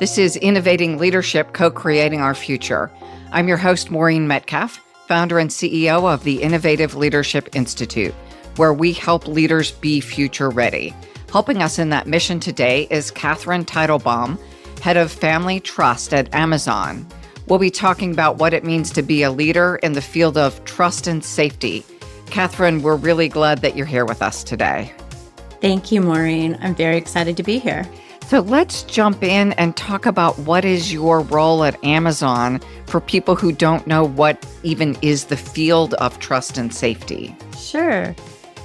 This is Innovating Leadership, Co-Creating Our Future. I'm your host, Maureen Metcalf, founder and CEO of the Innovative Leadership Institute, where we help leaders be future ready. Helping us in that mission today is Catherine Teitelbaum, head of family trust at Amazon. We'll be talking about what it means to be a leader in the field of trust and safety. Catherine, we're really glad that you're here with us today. Thank you, Maureen. I'm very excited to be here. So let's jump in and talk about what is your role at Amazon for people who don't know what even is the field of trust and safety. Sure.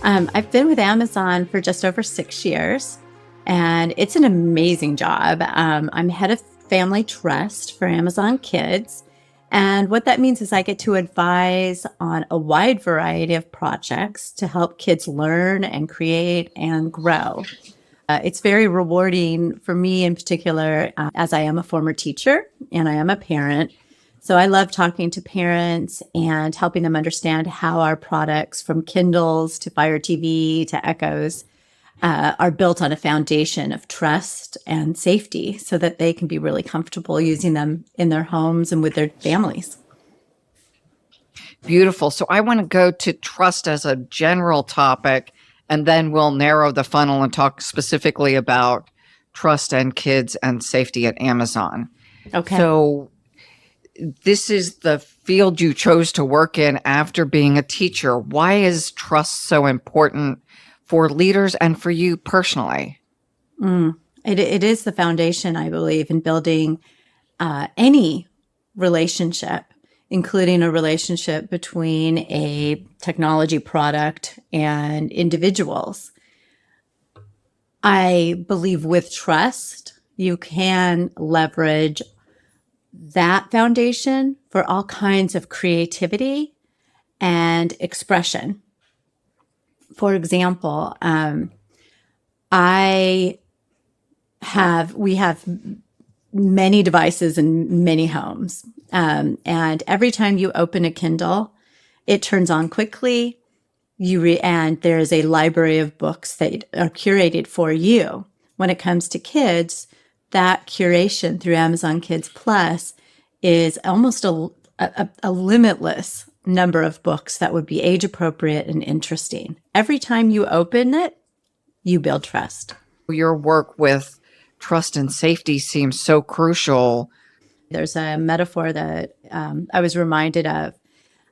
I've been with Amazon for just over 6 years, and it's an amazing job. I'm head of family trust for Amazon Kids. And what that means is I get to advise on a wide variety of projects to help kids learn and create and grow. It's very rewarding for me in particular, as I am a former teacher and I am a parent. So I love talking to parents and helping them understand how our products, from Kindles to Fire TV to Echoes, are built on a foundation of trust and safety so that they can be really comfortable using them in their homes and with their families. Beautiful. So I want to go to trust as a general topic, and then we'll narrow the funnel and talk specifically about trust and kids and safety at Amazon. Okay. So this is the field you chose to work in after being a teacher. Why is trust so important for leaders and for you personally? It is the foundation, I believe, in building any relationship, including a relationship between a technology product and individuals. I believe with trust, you can leverage that foundation for all kinds of creativity and expression. For example, we have many devices in many homes. And every time you open a Kindle, it turns on quickly. And there is a library of books that are curated for you. When it comes to kids, that curation through Amazon Kids Plus is almost a limitless number of books that would be age appropriate and interesting. Every time you open it, you build trust. Your work with trust and safety seems so crucial. There's a metaphor that I was reminded of,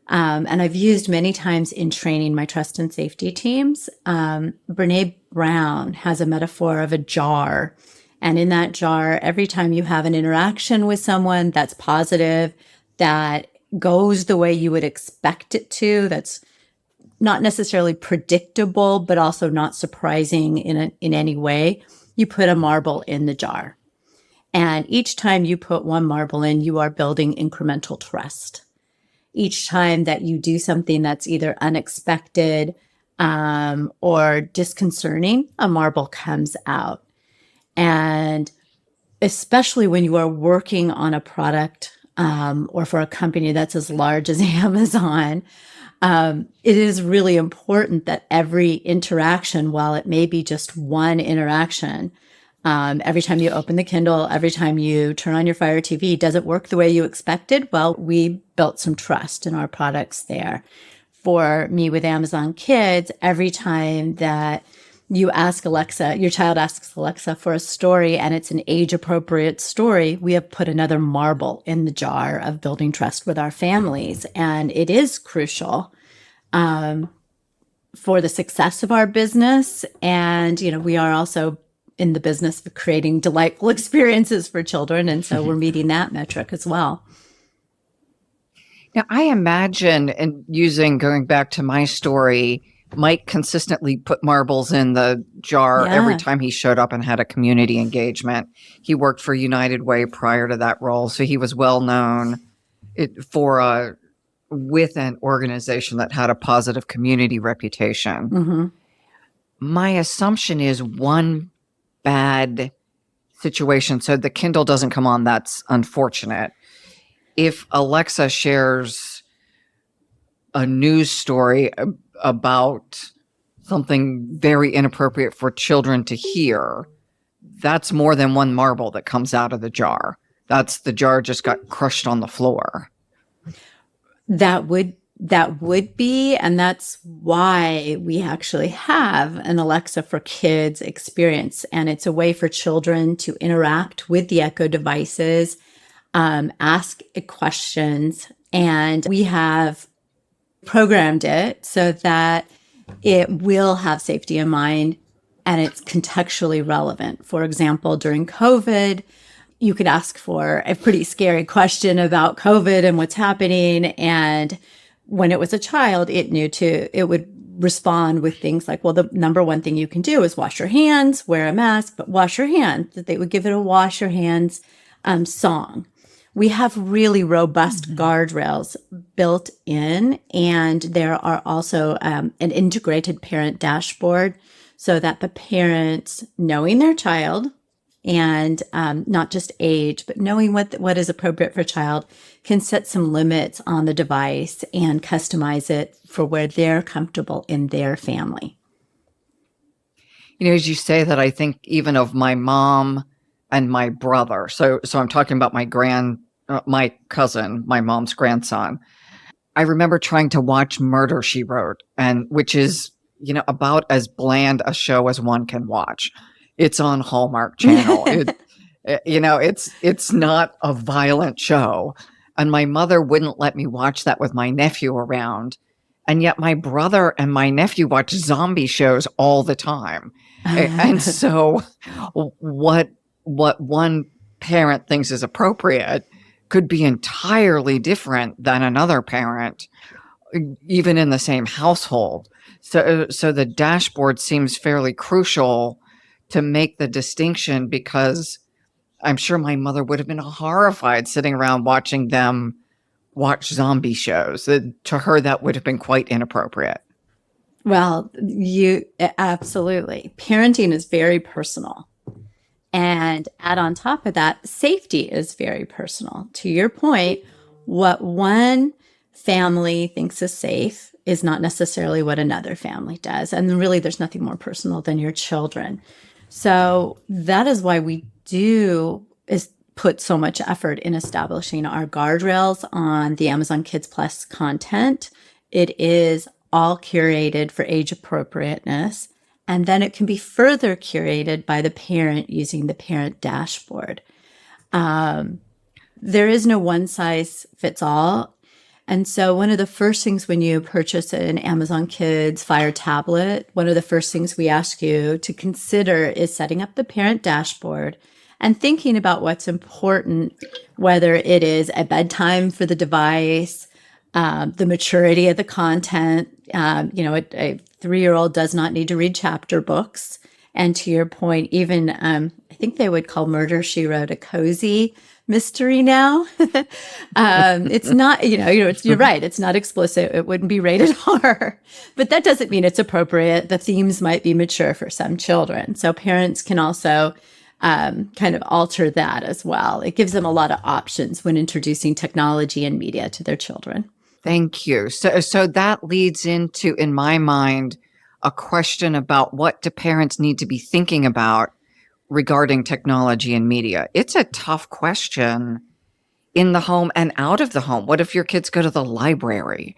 and I've used many times in training my trust and safety teams. Brene Brown has a metaphor of a jar. And in that jar, every time you have an interaction with someone that's positive, that goes the way you would expect it to, that's not necessarily predictable, but also not surprising in any way, you put a marble in the jar. And each time you put one marble in, you are building incremental trust. Each time that you do something that's either unexpected or disconcerting, a marble comes out. And especially when you are working on a product or for a company that's as large as Amazon, it is really important that every interaction, while it may be just one interaction, every time you open the Kindle, every time you turn on your Fire TV, does it work the way you expected? Well, we built some trust in our products there. For me with Amazon Kids, every time that you ask Alexa, your child asks Alexa for a story and it's an age-appropriate story, we have put another marble in the jar of building trust with our families. And it is crucial for the success of our business. And, we are also in the business of creating delightful experiences for children. And so we're meeting that metric as well. Now, I imagine, and going back to my story, Mike consistently put marbles in the jar every time he showed up and had a community engagement. He worked for United Way prior to that role, so he was well known with an organization that had a positive community reputation. Mm-hmm. My assumption is one bad situation, so the Kindle doesn't come on, that's unfortunate. If Alexa shares a news story about something very inappropriate for children to hear, that's more than one marble that comes out of the jar. That's the jar just got crushed on the floor. That would be, and that's why we actually have an Alexa for Kids experience. And it's a way for children to interact with the Echo devices, ask questions, and we have programmed it so that it will have safety in mind and it's contextually relevant. For example, during COVID, you could ask for a pretty scary question about COVID and what's happening. And when it was a child, it would respond with things like, well, the number one thing you can do is wash your hands, wear a mask, but wash your hands. That they would give it a wash your hands song. We have really robust guardrails built in, and there are also an integrated parent dashboard so that the parents, knowing their child and not just age, but knowing what is appropriate for a child, can set some limits on the device and customize it for where they're comfortable in their family. As you say that, I think even of my mom and my brother. So I'm talking about my cousin, my mom's grandson. I remember trying to watch Murder, She Wrote, and which is, about as bland a show as one can watch. It's on Hallmark Channel. It's not a violent show. And my mother wouldn't let me watch that with my nephew around. And yet my brother and my nephew watch zombie shows all the time. And so what one parent thinks is appropriate could be entirely different than another parent, even in the same household. So the dashboard seems fairly crucial to make the distinction, because I'm sure my mother would have been horrified sitting around watching them watch zombie shows. To her, that would have been quite inappropriate. Well, absolutely. Parenting is very personal. And add on top of that, safety is very personal. To your point, what one family thinks is safe is not necessarily what another family does. And really, there's nothing more personal than your children. So that is why we put so much effort in establishing our guardrails on the Amazon Kids Plus content. It is all curated for age appropriateness. And then it can be further curated by the parent using the parent dashboard. There is no one size fits all. And so one of the first things when you purchase an Amazon Kids Fire tablet, one of the first things we ask you to consider is setting up the parent dashboard and thinking about what's important, whether it is a bedtime for the device, the maturity of the content. A 3-year-old does not need to read chapter books. And to your point, even I think they would call Murder, She Wrote a cozy mystery now. It's not, you're right. It's not explicit. It wouldn't be rated R, but that doesn't mean it's appropriate. The themes might be mature for some children. So parents can also kind of alter that as well. It gives them a lot of options when introducing technology and media to their children. Thank you. So that leads into, in my mind, a question about what do parents need to be thinking about regarding technology and media. It's a tough question in the home and out of the home. What if your kids go to the library?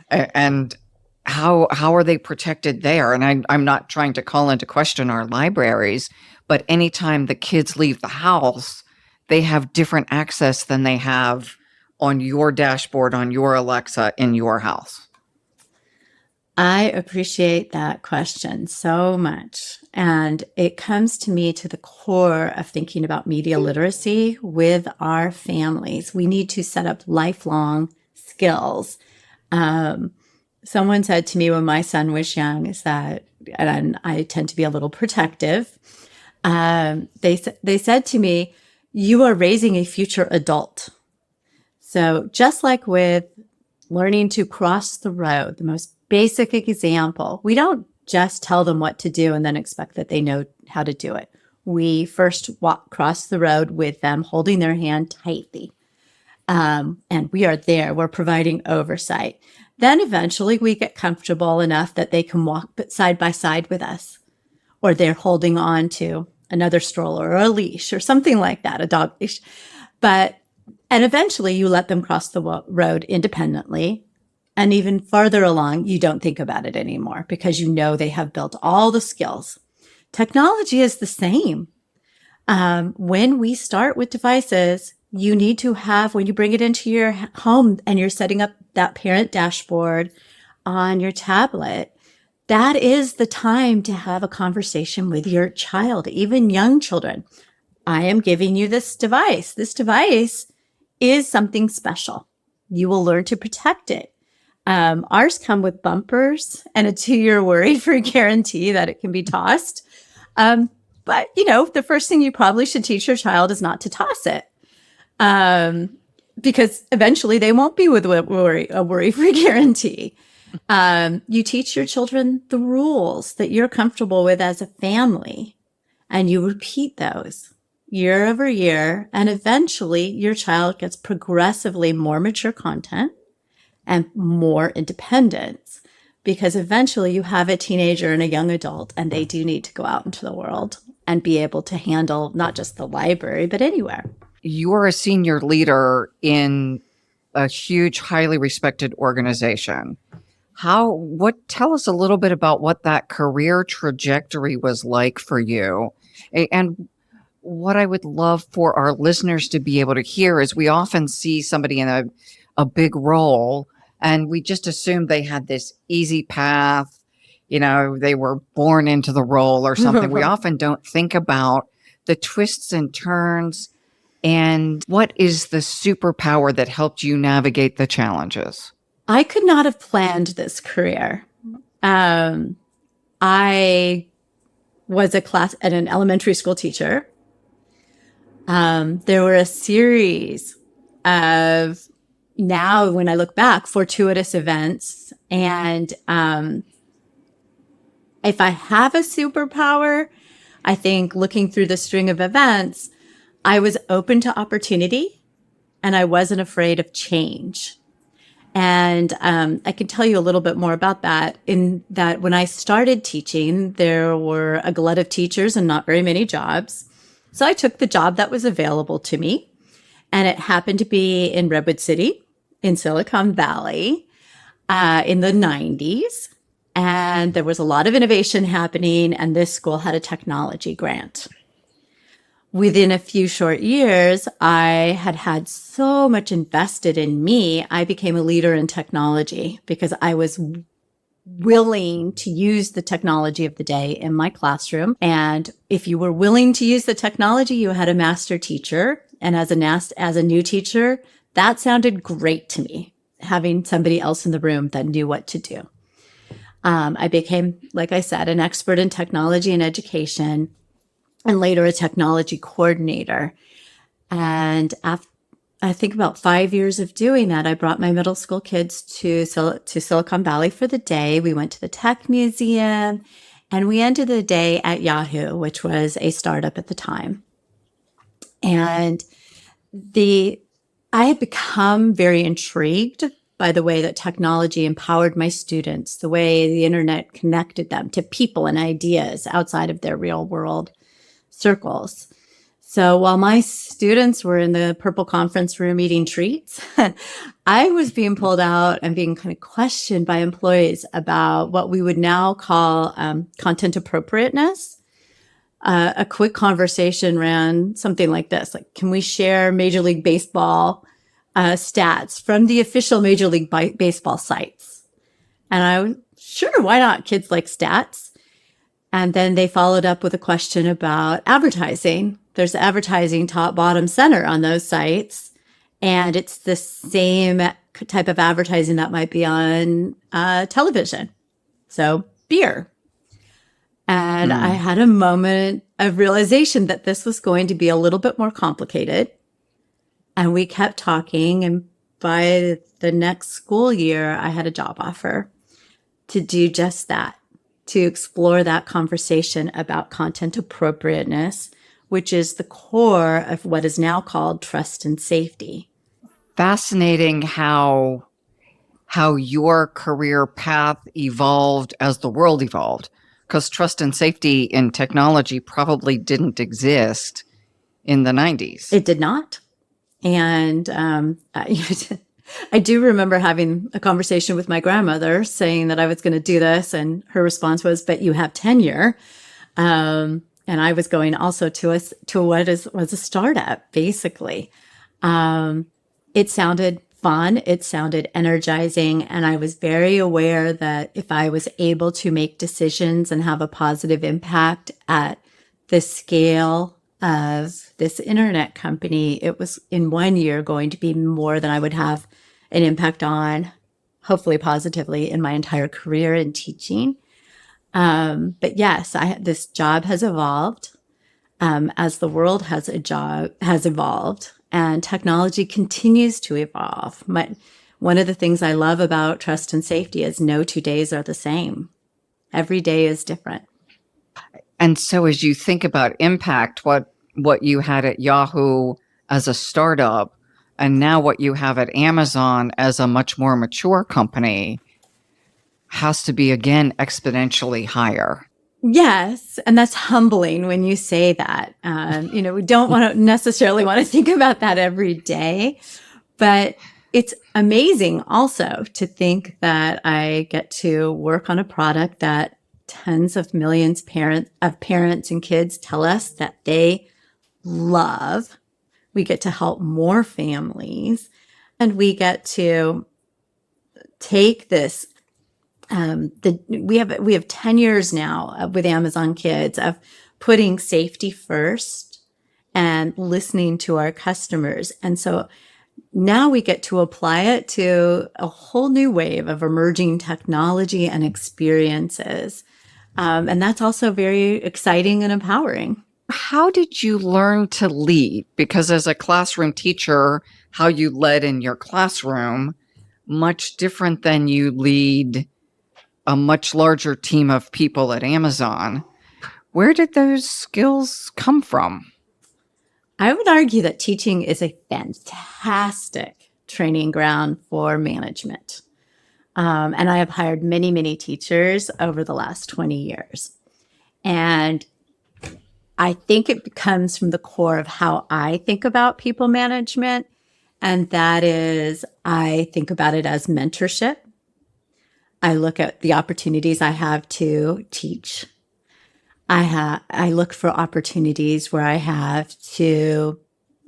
And how are they protected there? And I'm not trying to call into question our libraries, but anytime the kids leave the house, they have different access than they have on your dashboard, on your Alexa in your house. I appreciate that question so much. And it comes to me to the core of thinking about media literacy with our families. We need to set up lifelong skills. Someone said to me when my son was young and I tend to be a little protective. They said to me, "You are raising a future adult." So just like with learning to cross the road, the most basic example, we don't just tell them what to do and then expect that they know how to do it. We first cross the road with them, holding their hand tightly. And we are there. We're providing oversight. Then eventually we get comfortable enough that they can walk side by side with us, or they're holding on to another stroller or a leash or something like that, a dog leash. And eventually you let them cross the road independently. And even farther along, you don't think about it anymore because you know they have built all the skills. Technology is the same. When we start with devices, you need to have, when you bring it into your home and you're setting up that parent dashboard on your tablet, that is the time to have a conversation with your child, even young children. I am giving you this device. This device is something special. You will learn to protect it. Ours come with bumpers and a 2-year worry-free guarantee that it can be tossed. But, the first thing you probably should teach your child is not to toss it. Because eventually they won't be with a worry-free guarantee. You teach your children the rules that you're comfortable with as a family, and you repeat those year over year. And eventually your child gets progressively more mature content and more independence, because eventually you have a teenager and a young adult, and they do need to go out into the world and be able to handle not just the library, but anywhere. You're a senior leader in a huge, highly respected organization. Tell us a little bit about what that career trajectory was like for you. And what I would love for our listeners to be able to hear is we often see somebody in a big role and we just assume they had this easy path, they were born into the role or something. We often don't think about the twists and turns. And what is the superpower that helped you navigate the challenges? I could not have planned this career. I was an elementary school teacher. There were a series of, now when I look back, fortuitous events. And if I have a superpower, I think looking through the string of events, I was open to opportunity and I wasn't afraid of change. And I can tell you a little bit more about that, in that when I started teaching, there were a glut of teachers and not very many jobs. So I took the job that was available to me, and it happened to be in Redwood City in Silicon Valley in the 90s. And there was a lot of innovation happening, and this school had a technology grant. Within a few short years, I had so much invested in me, I became a leader in technology because I was willing to use the technology of the day in my classroom. And if you were willing to use the technology, you had a master teacher. And as a new teacher, that sounded great to me, having somebody else in the room that knew what to do. I became, like I said, an expert in technology and education, and later a technology coordinator. And after, I think about 5 years of doing that, I brought my middle school kids to Silicon Valley for the day. We went to the tech museum, and we ended the day at Yahoo, which was a startup at the time. And I had become very intrigued by the way that technology empowered my students, the way the internet connected them to people and ideas outside of their real world circles. So while my students were in the purple conference room eating treats, I was being pulled out and being kind of questioned by employees about what we would now call content appropriateness. A quick conversation ran something like this, like, can we share Major League Baseball stats from the official Major League Baseball sites? And I was, sure, why not? Kids like stats. And then they followed up with a question about advertising. There's advertising top, bottom, center on those sites. And it's the same type of advertising that might be on television. So beer. And I had a moment of realization that this was going to be a little bit more complicated. And we kept talking. And by the next school year, I had a job offer to do just that, to explore that conversation about content appropriateness, which is the core of what is now called trust and safety. Fascinating how your career path evolved as the world evolved. because trust and safety in technology probably didn't exist in the 90s. It did not. And I do remember having a conversation with my grandmother saying that I was going to do this. And her response was, but you have tenure. And I was going also to what was a startup, basically. It sounded fun. It sounded energizing. And I was very aware that if I was able to make decisions and have a positive impact at the scale of this internet company, it was in 1 year going to be more than I would have an impact on, hopefully positively, in my entire career in teaching. But yes, this job has evolved as the world has evolved, and technology continues to evolve. One of the things I love about trust and safety is no 2 days are the same. Every day is different. And so as you think about impact, what you had at Yahoo as a startup, and now what you have at Amazon as a much more mature company, has to be, again, exponentially higher. Yes. And that's humbling when you say that. We don't necessarily want to think about that every day, but it's amazing also to think that I get to work on a product that tens of millions of parents and kids tell us that they love. We get to help more families, and we get to take this. We have 10 years now with Amazon Kids of putting safety first and listening to our customers. And so now we get to apply it to a whole new wave of emerging technology and experiences. And that's also very exciting and empowering. How did you learn to lead? Because as a classroom teacher, how you led in your classroom, much different than you lead a much larger team of people at Amazon. Where did those skills come from? I would argue that teaching is a fantastic training ground for management. And I have hired many, many teachers over the last 20 years. And I think it comes from the core of how I think about people management. And that is, I think about it as mentorship. I look at the opportunities I have to teach. I look for opportunities where I have to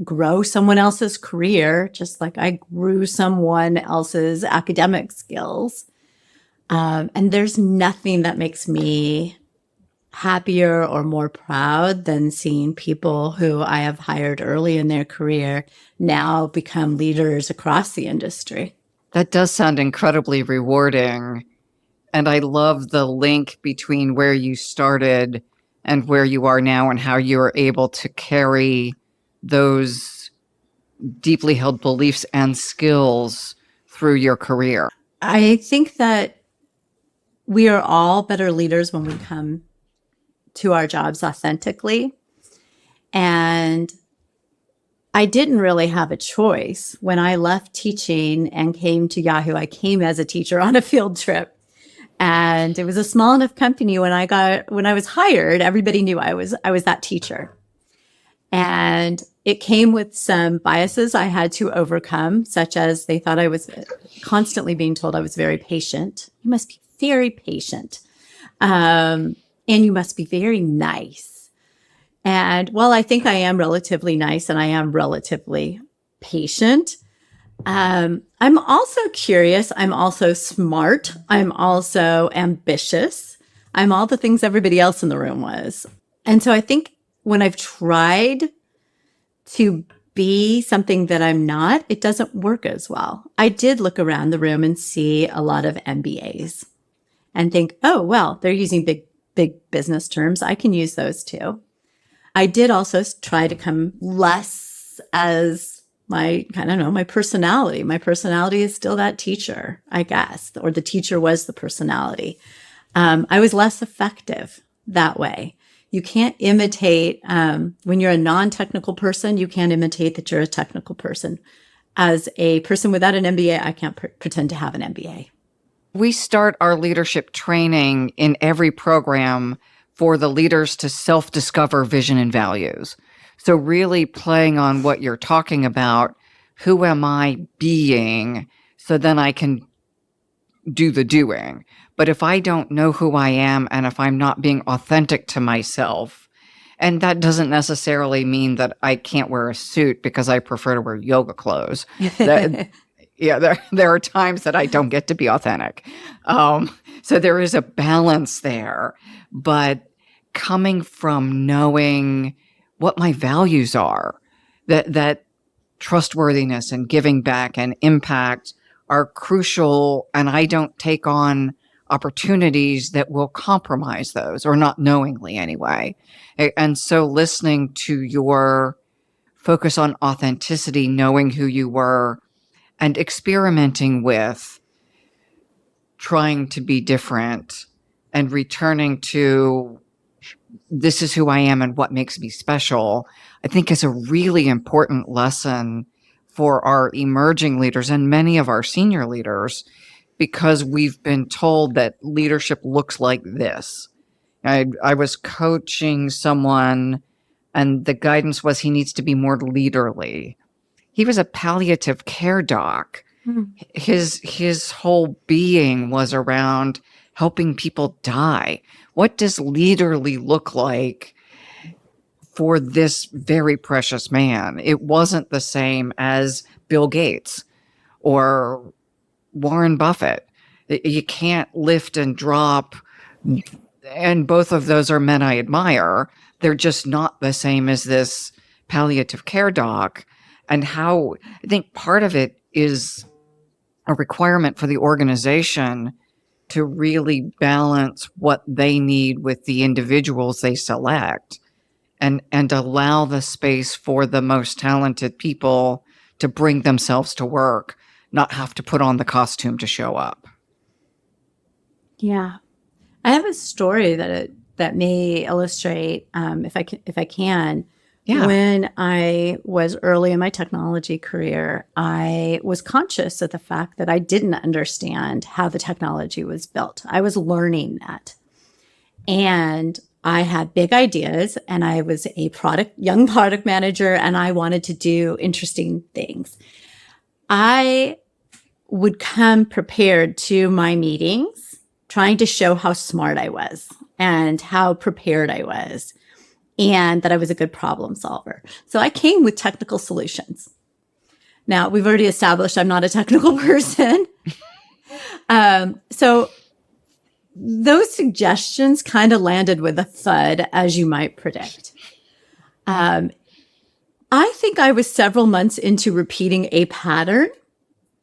grow someone else's career, just like I grew someone else's academic skills. And there's nothing that makes me happier or more proud than seeing people who I have hired early in their career now become leaders across the industry. That does sound incredibly rewarding. And I love the link between where you started and where you are now, and how you are able to carry those deeply held beliefs and skills through your career. I think that we are all better leaders when we come to our jobs authentically. And I didn't really have a choice. When I left teaching and came to Yahoo, I came as a teacher on a field trip. And it was a small enough company when I was hired, everybody knew I was that teacher. And it came with some biases I had to overcome, such as they thought I was constantly being told I was very patient. You must be very patient. And you must be very nice. And while I think I am relatively nice and I am relatively patient, I'm also curious. I'm also smart. I'm also ambitious. I'm all the things everybody else in the room was. And so I think when I've tried to be something that I'm not, it doesn't work as well. I did look around the room and see a lot of MBAs and think, oh, well, they're using big business terms. I can use those too. I did also try to come less as my personality. My personality is still that teacher, I guess, or the teacher was the personality. I was less effective that way. You can't imitate, when you're a non-technical person, you can't imitate that you're a technical person. As a person without an MBA, I can't pretend to have an MBA. We start our leadership training in every program for the leaders to self-discover vision and values. So really playing on what you're talking about, who am I being, so then I can do the doing. But if I don't know who I am and if I'm not being authentic to myself, and that doesn't necessarily mean that I can't wear a suit because I prefer to wear yoga clothes. There are times that I don't get to be authentic. So there is a balance there. But coming from knowing what my values are, that trustworthiness and giving back and impact are crucial, and I don't take on opportunities that will compromise those, or not knowingly anyway. And so listening to your focus on authenticity, knowing who you were, and experimenting with trying to be different and returning to this is who I am and what makes me special, I think is a really important lesson for our emerging leaders and many of our senior leaders, because we've been told that leadership looks like this. I was coaching someone and the guidance was he needs to be more leaderly. He was a palliative care doc. His whole being was around helping people die. What does leaderly look like for this very precious man? It wasn't the same as Bill Gates or Warren Buffett. You can't lift and drop, and both of those are men I admire. They're just not the same as this palliative care doc. And how I think part of it is a requirement for the organization to really balance what they need with the individuals they select, and allow the space for the most talented people to bring themselves to work, not have to put on the costume to show up. Yeah. I have a story that may illustrate, if I can. Yeah. When I was early in my technology career, I was conscious of the fact that I didn't understand how the technology was built. I was learning that. And I had big ideas, and I was a young product manager, and I wanted to do interesting things. I would come prepared to my meetings, trying to show how smart I was and how prepared I was, and that I was a good problem solver. So I came with technical solutions. Now, we've already established I'm not a technical person. So those suggestions kind of landed with a thud, as you might predict. I think I was several months into repeating a pattern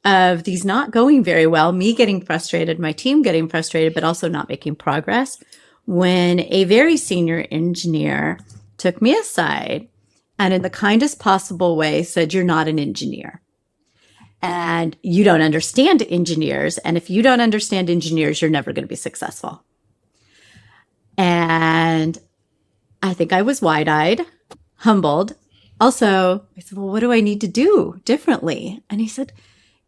of these not going very well, me getting frustrated, my team getting frustrated, but also not making progress, when a very senior engineer took me aside and in the kindest possible way said, "You're not an engineer. And you don't understand engineers. And if you don't understand engineers, you're never going to be successful." And I think I was wide-eyed, humbled. Also, I said, "Well, what do I need to do differently?" And he said,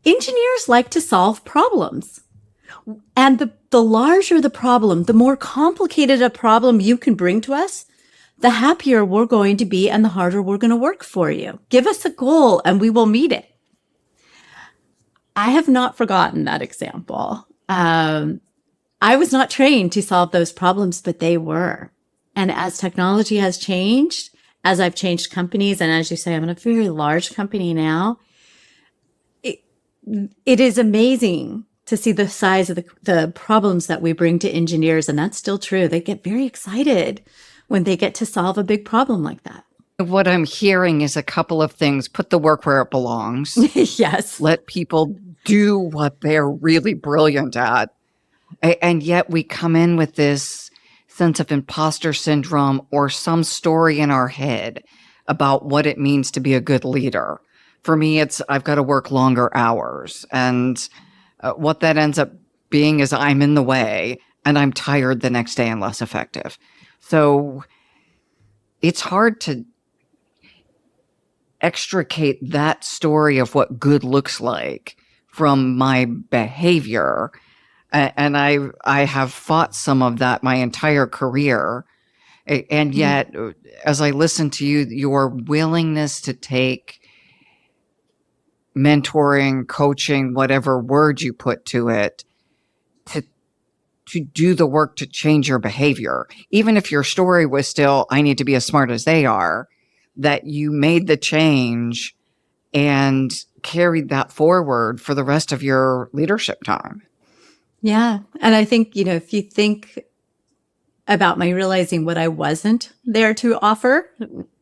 "Engineers like to solve problems. And the larger the problem, the more complicated a problem you can bring to us, the happier we're going to be and the harder we're going to work for you. Give us a goal and we will meet it." I have not forgotten that example. I was not trained to solve those problems, but they were. And as technology has changed, as I've changed companies, and as you say, I'm in a very large company now, it is amazing to see the size of the problems that we bring to engineers. And that's still true. They get very excited when they get to solve a big problem like that. What I'm hearing is a couple of things. Put the work where it belongs. Yes. Let people do what they're really brilliant at. And yet we come in with this sense of imposter syndrome or some story in our head about what it means to be a good leader. For me, it's I've got to work longer hours. And what that ends up being is I'm in the way and I'm tired the next day and less effective. So it's hard to extricate that story of what good looks like from my behavior. And I have fought some of that my entire career. And yet, as I listen to you, your willingness to take mentoring, coaching, whatever word you put to it, to do the work to change your behavior, even if your story was still, I need to be as smart as they are, that you made the change and carried that forward for the rest of your leadership time. Yeah. And I think, if you think about my realizing what I wasn't there to offer,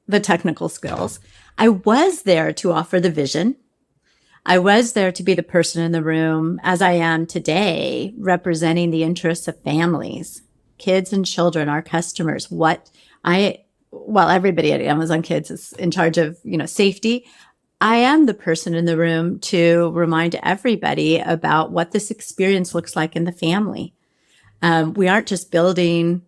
the technical skills, I was there to offer the vision. I was there to be the person in the room, as I am today, representing the interests of families, kids and children, our customers. Everybody at Amazon Kids is in charge of, safety. I am the person in the room to remind everybody about what this experience looks like in the family. We aren't just building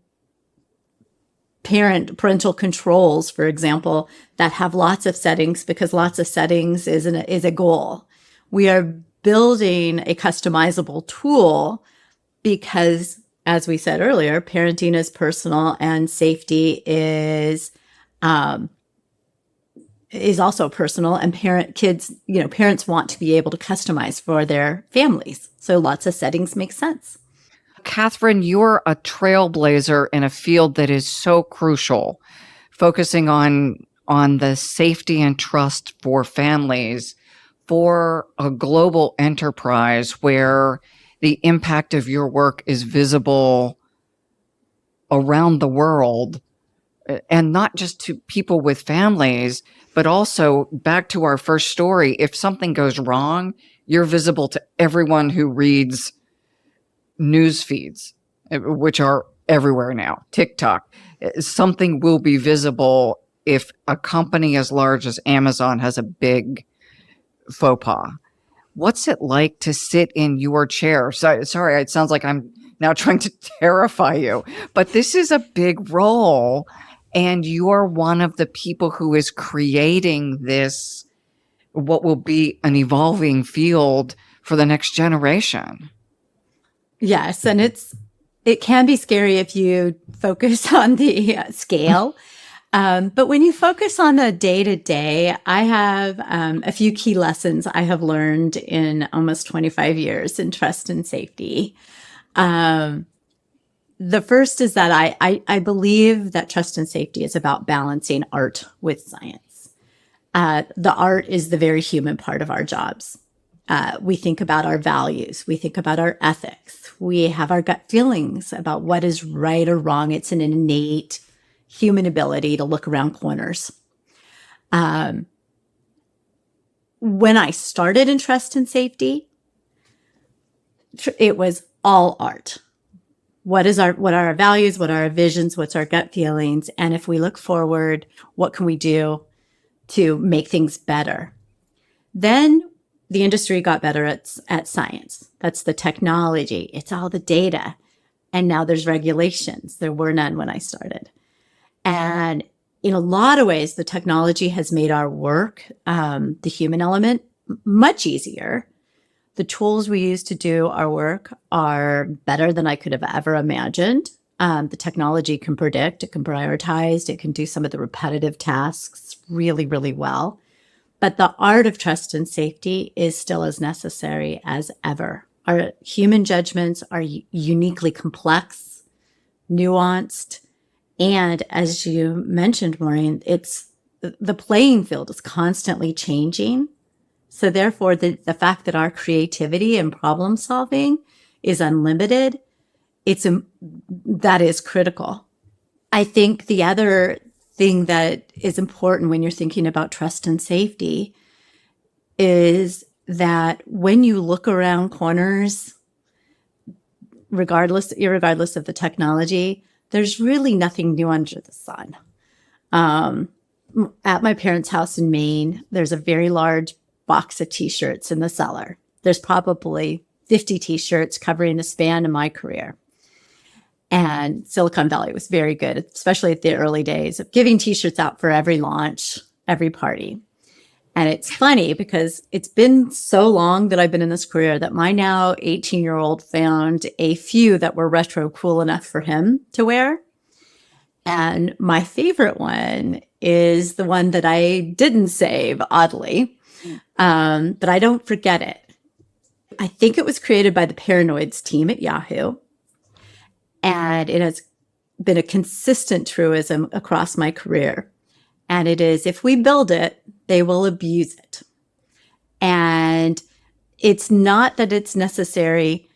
parental controls, for example, that have lots of settings, because lots of settings is a goal. We are building a customizable tool because, as we said earlier, parenting is personal and safety is also personal, and parents want to be able to customize for their families. So lots of settings make sense. Catherine, you're a trailblazer in a field that is so crucial, focusing on the safety and trust for families, for a global enterprise where the impact of your work is visible around the world, and not just to people with families, but also back to our first story. If something goes wrong, you're visible to everyone who reads news feeds, which are everywhere now, TikTok. Something will be visible if a company as large as Amazon has a big faux pas. What's it like to sit in your chair? Sorry, it sounds like I'm now trying to terrify you, but this is a big role, and you're one of the people who is creating this, what will be an evolving field for the next generation. Yes, and it can be scary if you focus on the scale. But when you focus on the day-to-day, I have a few key lessons I have learned in almost 25 years in trust and safety. The first is that I believe that trust and safety is about balancing art with science. The art is the very human part of our jobs. We think about our values. We think about our ethics. We have our gut feelings about what is right or wrong. It's an innate human ability to look around corners. When I started in trust and safety, it was all art. What are our values? What are our visions? What's our gut feelings? And if we look forward, what can we do to make things better? Then the industry got better at science. That's the technology. It's all the data. And now there's regulations. There were none when I started. And in a lot of ways, the technology has made our work, the human element, much easier. The tools we use to do our work are better than I could have ever imagined. The technology can predict, it can prioritize, it can do some of the repetitive tasks really, really well. But the art of trust and safety is still as necessary as ever. Our human judgments are uniquely complex, nuanced, and as you mentioned, Maureen, the playing field is constantly changing. So therefore, the fact that our creativity and problem solving is unlimited, that is critical. I think the other thing that is important when you're thinking about trust and safety is that when you look around corners, irregardless of the technology, there's really nothing new under the sun. At my parents' house in Maine, there's a very large box of t-shirts in the cellar. There's probably 50 t-shirts covering the span of my career. And Silicon Valley was very good, especially at the early days of giving t-shirts out for every launch, every party. And it's funny because it's been so long that I've been in this career that my now 18-year-old found a few that were retro cool enough for him to wear. And my favorite one is the one that I didn't save, oddly, but I don't forget it. I think it was created by the Paranoids team at Yahoo. And it has been a consistent truism across my career. And it is, if we build it, they will abuse it. And it's not that it's necessary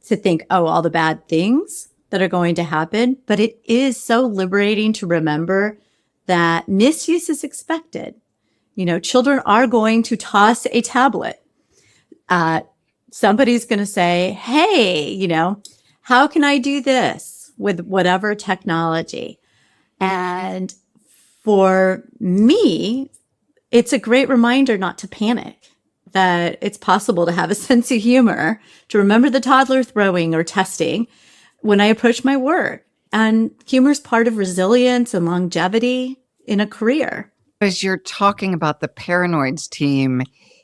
to think, oh, all the bad things that are going to happen, but it is so liberating to remember that misuse is expected. You know, children are going to toss a tablet. Somebody's going to say, hey, you know, how can I do this with whatever technology? And for me, it's a great reminder not to panic, that it's possible to have a sense of humor, to remember the toddler throwing or testing when I approach my work. And humor is part of resilience and longevity in a career. As you're talking about the Paranoids team,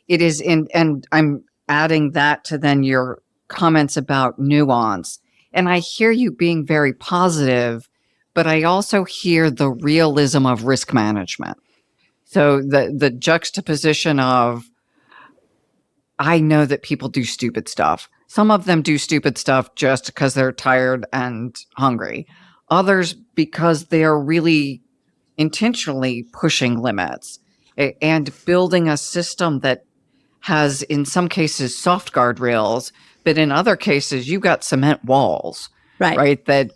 it is and I'm adding that to then your comments about nuance. And I hear you being very positive, but I also hear the realism of risk management. So the juxtaposition of, I know that people do stupid stuff. Some of them do stupid stuff just because they're tired and hungry. Others because they're really intentionally pushing limits and building a system that has, in some cases, soft guardrails, but in other cases, you've got cement walls, right? That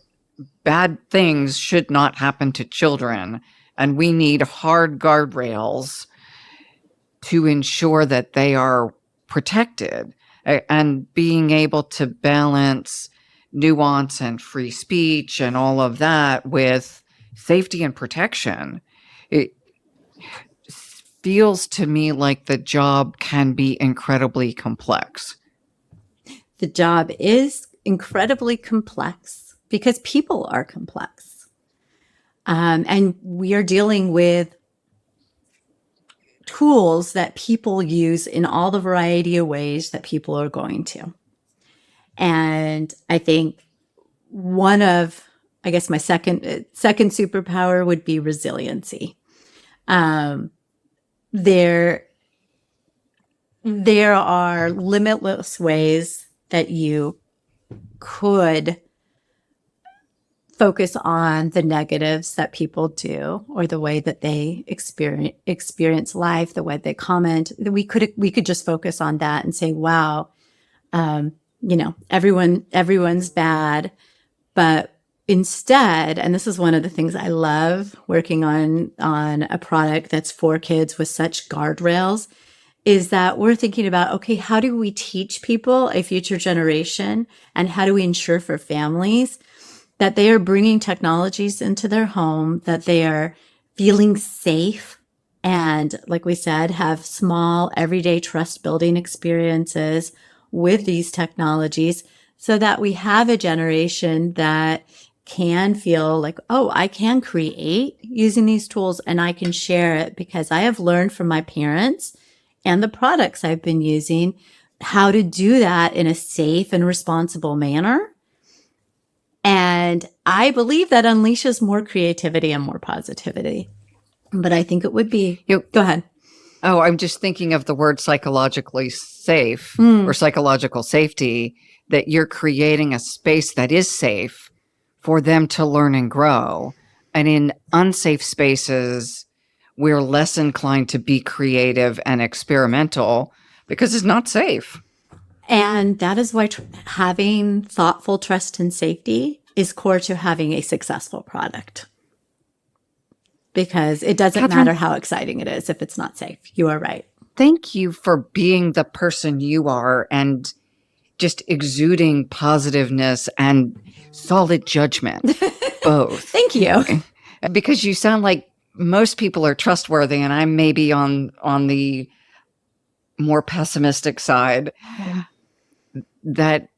bad things should not happen to children. And we need hard guardrails to ensure that they are protected, and being able to balance nuance and free speech and all of that with safety and protection. It feels to me like the job can be incredibly complex. The job is incredibly complex because people are complex. And we are dealing with tools that people use in all the variety of ways that people are going to. And I think one of, I guess my second superpower would be resiliency. There are limitless ways that you could focus on the negatives that people do, or the way that they experience life, the way they comment. We could just focus on that and say, wow, you know, everyone's bad. But instead, and this is one of the things I love working on a product that's for kids with such guardrails, is that we're thinking about, okay, how do we teach people, a future generation, and how do we ensure for families that they are bringing technologies into their home, that they are feeling safe, and, like we said, have small, everyday trust building experiences with these technologies, so that we have a generation that can feel like, oh, I can create using these tools and I can share it because I have learned from my parents and the products I've been using how to do that in a safe and responsible manner. And I believe that unleashes more creativity and more positivity. But I think it would be, go ahead. Oh, I'm just thinking of the word psychologically safe or psychological safety, that you're creating a space that is safe for them to learn and grow. And in unsafe spaces, we're less inclined to be creative and experimental because it's not safe. And that is why having thoughtful trust and safety is core to having a successful product. Because it doesn't matter how exciting it is if it's not safe. You are right. Thank you for being the person you are and just exuding positiveness and solid judgment, both. Thank you. Because you sound like most people are trustworthy, and I'm maybe on the more pessimistic side, that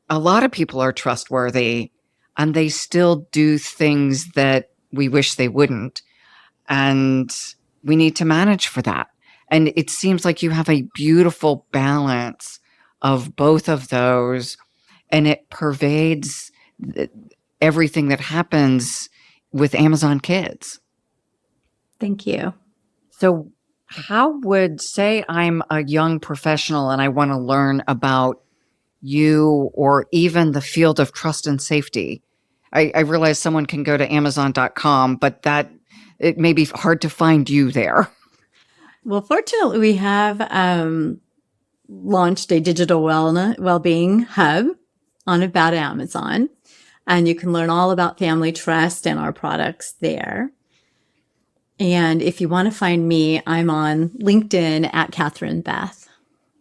a lot of people are trustworthy and they still do things that we wish they wouldn't. And we need to manage for that. And it seems like you have a beautiful balance of both of those, and it pervades everything that happens with Amazon Kids. Thank you. So how would, say I'm a young professional and I want to learn about you or even the field of trust and safety. I realize someone can go to Amazon.com, but that it may be hard to find you there. Well, fortunately, we have launched a digital well-being hub on About Amazon, and you can learn all about family trust and our products there. And if you want to find me, I'm on LinkedIn at Catherine Beth.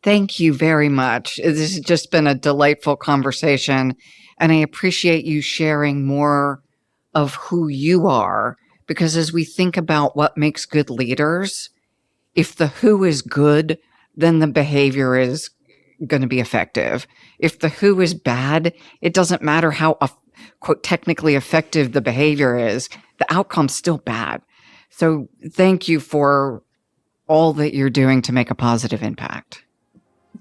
Thank you very much. This has just been a delightful conversation, and I appreciate you sharing more of who you are, because as we think about what makes good leaders, if the who is good, then the behavior is going to be effective. If the who is bad, it doesn't matter how, quote, technically effective the behavior is, the outcome's still bad. So thank you for all that you're doing to make a positive impact.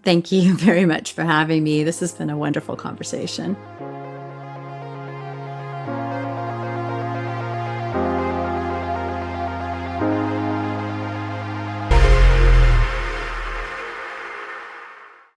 Thank you very much for having me. This has been a wonderful conversation.